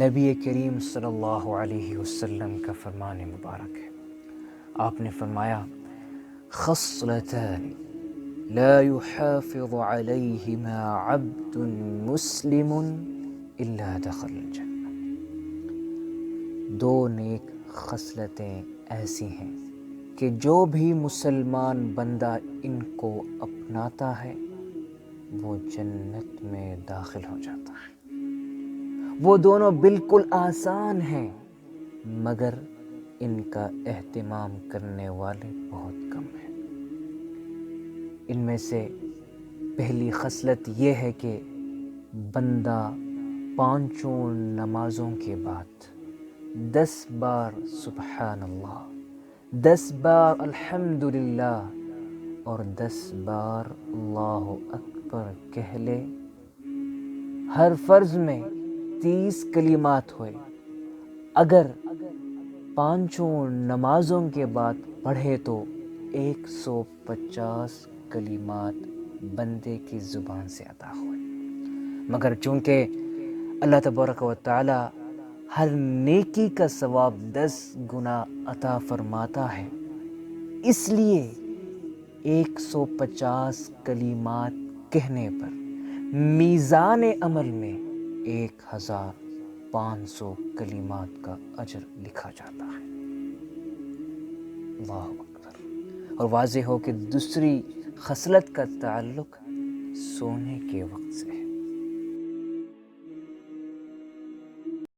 نبی کریم صلی اللہ علیہ وسلم کا فرمان مبارک ہے، آپ نے فرمایا خصلتان لا يحافظ عليهما عبد مسلم الا دخل الجنہ، دو نیک خصلتیں ایسی ہیں کہ جو بھی مسلمان بندہ ان کو اپناتا ہے وہ جنت میں داخل ہو جاتا ہے۔ وہ دونوں بالکل آسان ہیں مگر ان کا اہتمام کرنے والے بہت کم ہیں۔ ان میں سے پہلی خصلت یہ ہے کہ بندہ پانچوں نمازوں کے بعد 10 بار سبحان اللہ، 10 بار الحمدللہ اور 10 بار اللہ اکبر کہہ لے۔ ہر فرض میں 30 کلمات ہوئے، اگر پانچوں نمازوں کے بعد پڑھے تو 150 کلمات بندے کی زبان سے عطا ہوئے۔ مگر چونکہ اللہ تبارک و تعالی ہر نیکی کا ثواب 10 گنا عطا فرماتا ہے، اس لیے 150 کلمات کہنے پر میزان عمل میں 1500 کلمات کا اجر لکھا جاتا ہے۔ اللہ اکبر۔ اور واضح ہو کہ دوسری خصلت کا تعلق سونے کے وقت سے ہے۔